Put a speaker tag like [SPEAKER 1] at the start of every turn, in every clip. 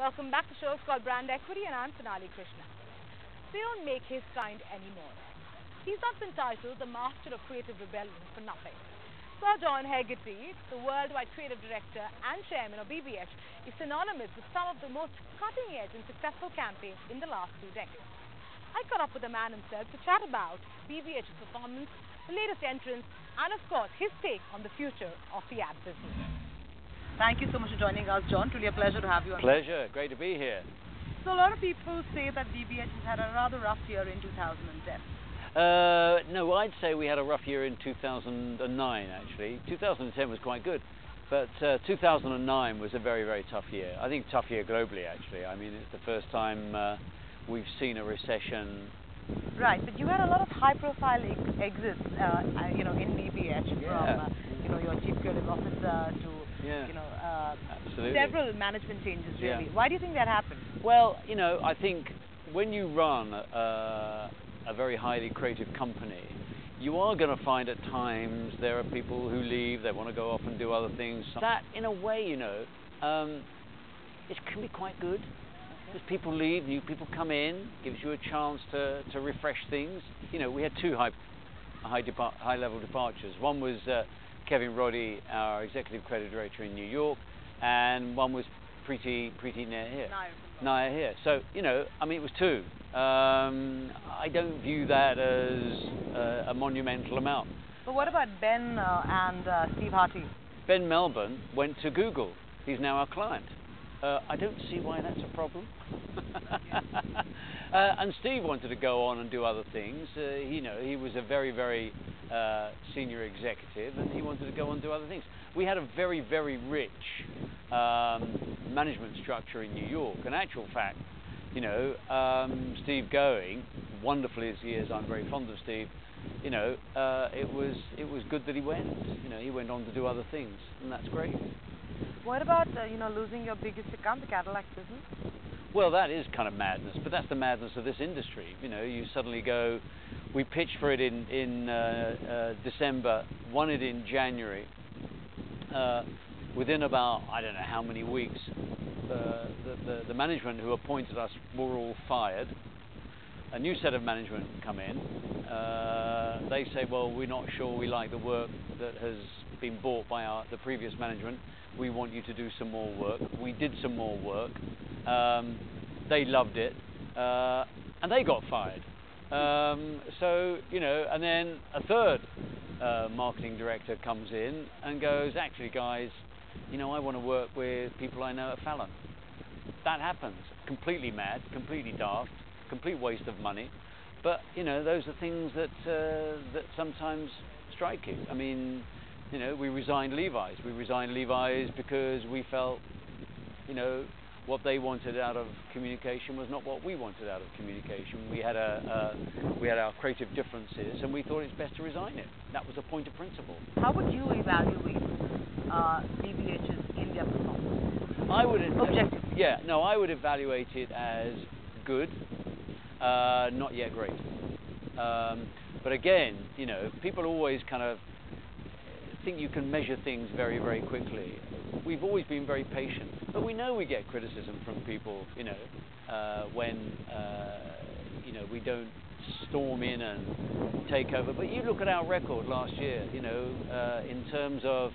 [SPEAKER 1] Welcome back to the show. It's called Brand Equity, and I'm Sonali Krishna. They don't make his kind anymore. He's not been titled the Master of Creative Rebellion for nothing. Sir John Hegarty, the worldwide creative director and chairman of BBH, is synonymous with some of the most cutting-edge and successful campaigns in the last 2 decades. I caught up with the man himself to chat about BBH's performance, the latest entrants, and of course his take on the future of the ad business. Thank you so much for joining us, John. Truly a pleasure to have you on.
[SPEAKER 2] Pleasure. Great to be here.
[SPEAKER 1] So a lot of people say that BBH has had a rather rough year in 2010.
[SPEAKER 2] No, I'd say we had a rough year in 2009, actually. 2010 was quite good, but 2009 was a very, very tough year. I think tough year globally, actually. I mean, it's the first time we've seen a recession.
[SPEAKER 1] Right, but you had a lot of high-profile exits, in BBH, from your chief creative officer to several management changes, really. Why do you think that happened?
[SPEAKER 2] Well, I think when you run a very highly creative company, you are going to find at times there are people who leave, they want to go off and do other things. That, in a way, it can be quite good. As people leave, new people come in, gives you a chance to refresh things. We had two high-level departures. One was Kevin Roddy, our executive creative director in New York, and one was Preeti Nair here. So, it was two. I don't view that as a monumental amount.
[SPEAKER 1] But what about Ben and Steve Harty?
[SPEAKER 2] Ben Melbourne went to Google. He's now our client. I don't see why that's a problem. And Steve wanted to go on and do other things. He was a very, very senior executive, and he wanted to go on and do other things. We had a very, very rich management structure in New York. In actual fact, Steve going, wonderful as he is, I'm very fond of Steve. It was good that he went. He went on to do other things, and that's great.
[SPEAKER 1] What about losing your biggest account, the Cadillac business?
[SPEAKER 2] Well, that is kind of madness, but that's the madness of this industry. You suddenly go, we pitched for it in December, won it in January. Within about, I don't know how many weeks, the management who appointed us were all fired. A new set of management come in. They say, well, we're not sure we like the work that has been bought by the previous management. We want you to do some more work. We did some more work. They loved it, and they got fired. And then a third marketing director comes in and goes, actually, guys, I want to work with people I know at Fallon. That happens. Completely mad, completely daft, complete waste of money. But, those are things that sometimes strike you. I mean, we resigned Levi's. We resigned Levi's because we felt, what they wanted out of communication was not what we wanted out of communication. We had our creative differences, and we thought it's best to resign it. That was a point of principle.
[SPEAKER 1] How would you evaluate BBH's India performance?
[SPEAKER 2] I would
[SPEAKER 1] objectively.
[SPEAKER 2] I would evaluate it as good, not yet great. But again, people always kind of think you can measure things very, very quickly. We've always been very patient, but we know we get criticism from people, when we don't storm in and take over. But you look at our record last year, in terms of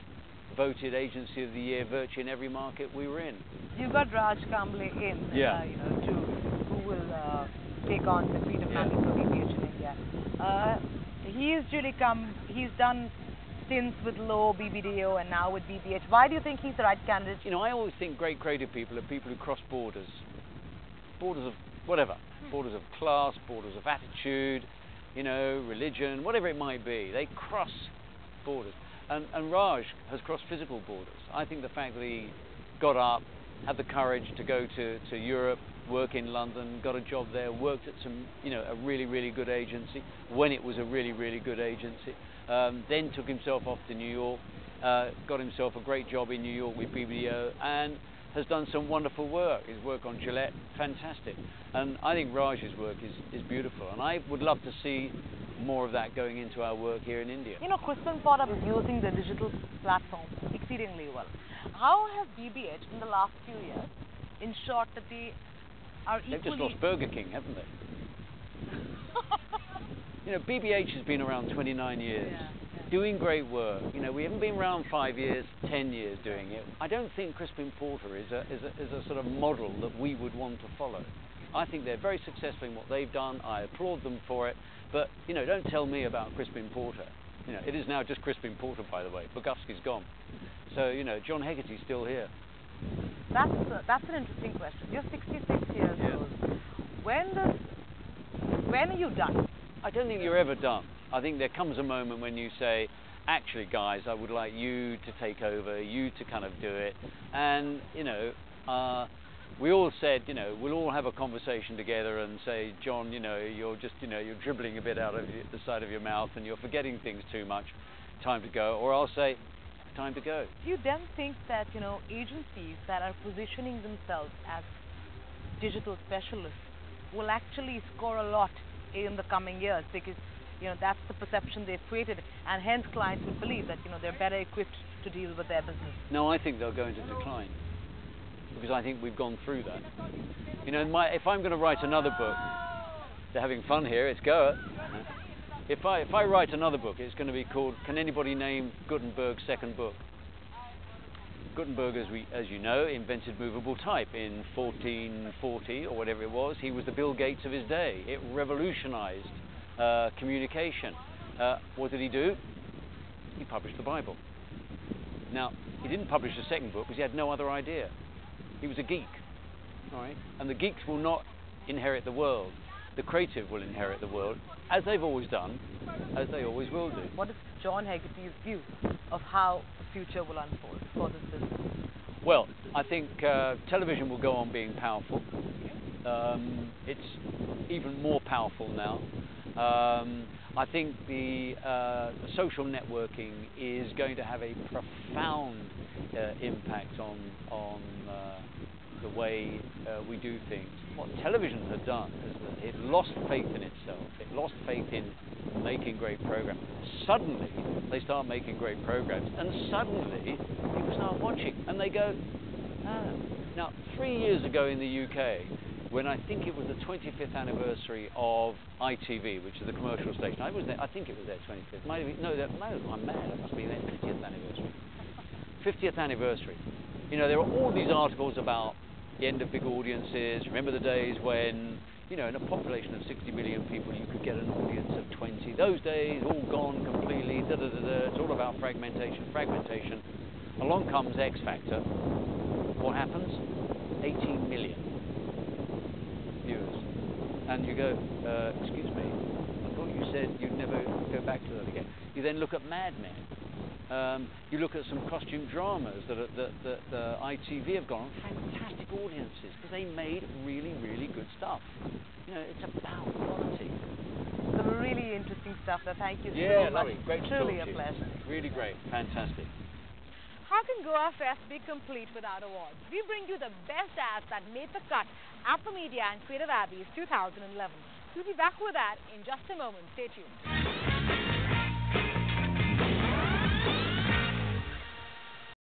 [SPEAKER 2] voted Agency of the Year virtually in every market we were in.
[SPEAKER 1] You got Raj Kamble in, who will take on the creative mantle for BBH in India. He's done stints with Lowe, BBDO, and now with BBH. Why do you think he's the right candidate?
[SPEAKER 2] I always think great creative people are people who cross borders. Borders of whatever. Borders of class, borders of attitude, religion, whatever it might be. They cross borders. And Raj has crossed physical borders. I think the fact that he got up, had the courage to go to Europe, work in London, got a job there, worked at a really, really good agency, when it was a really, really good agency, then took himself off to New York, got himself a great job in New York with BBDO, and has done some wonderful work. His work on Gillette, fantastic. And I think Raj's work is beautiful, and I would love to see more of that going into our work here in India.
[SPEAKER 1] Kristen Potter is using the digital platform exceedingly well. How has BBH in the last few years ensured that they are
[SPEAKER 2] They've
[SPEAKER 1] equally...
[SPEAKER 2] just lost Burger King, haven't they? You know, BBH has been around 29 years, doing great work. You know, we haven't been around 5 years, 10 years doing it. I don't think Crispin Porter is a sort of model that we would want to follow. I think they're very successful in what they've done. I applaud them for it. But, you know, don't tell me about Crispin Porter. You know, it is now just Crispin Porter, by the way. Bogusky's gone. So, you know, John Hegarty's still here.
[SPEAKER 1] That's an interesting question. You're 66 years old. When are you done?
[SPEAKER 2] I don't think you're ever done. I think there comes a moment when you say, actually, guys, I would like you to take over, you to kind of do it. And, you know, we all said, you know, we'll all have a conversation together and say, John, you know, you're just, you know, you're dribbling a bit out of the side of your mouth and you're forgetting things too much. Time to go. Or I'll say, time to go.
[SPEAKER 1] Do you then think that, you know, agencies that are positioning themselves as digital specialists will actually score a lot in the coming years, because, you know, that's the perception they've created, and hence clients will believe that, you know, they're better equipped to deal with their business?
[SPEAKER 2] No, I think they'll go into decline, because I think we've gone through that. You know, if I'm going to write another book, they're having fun here, it's Goa. If I write another book, it's going to be called, can anybody name Gutenberg's second book? Gutenberg, as you know, invented movable type in 1440 or whatever it was. He was the Bill Gates of his day. It revolutionized communication. What did he do? He published the Bible. Now, he didn't publish a second book because he had no other idea. He was a geek, all right? And the geeks will not inherit the world. The creative will inherit the world, as they've always done, as they always will do.
[SPEAKER 1] What is John Hegarty's view of how the future will unfold for this business?
[SPEAKER 2] Well, I think television will go on being powerful. It's even more powerful now. I think the social networking is going to have a profound impact on the way we do things. What television had done is that it lost faith in itself. It lost faith in making great programs. Suddenly, they start making great programs, and suddenly people start watching, and they go, ah. Now, 3 years ago in the UK, when I think it was the 25th anniversary of ITV, which is the commercial station, I think it was their 25th. I'm mad. It must be their 50th anniversary. 50th anniversary. You know, there are all these articles about the end of big audiences. Remember the days when, you know, in a population of 60 million people, you could get an audience of 20. Those days, all gone completely. It's all about fragmentation. Along comes X Factor. What happens? 18 million viewers. And you go, excuse me, I thought you said you'd never go back to that again. You then look at Mad Men. You look at some costume dramas that ITV have gone on, fantastic audiences, because they made really, really good stuff. You know, it's about quality.
[SPEAKER 1] Some really interesting stuff there. Thank you so much.
[SPEAKER 2] Yeah, lovely. Great to
[SPEAKER 1] Truly
[SPEAKER 2] talk to
[SPEAKER 1] a
[SPEAKER 2] you.
[SPEAKER 1] pleasure.
[SPEAKER 2] Really great. Fantastic.
[SPEAKER 1] How can Goafest be complete without awards? We bring you the best ads that made the cut at the Media and Creative Abbeys 2011. We'll be back with that in just a moment. Stay tuned.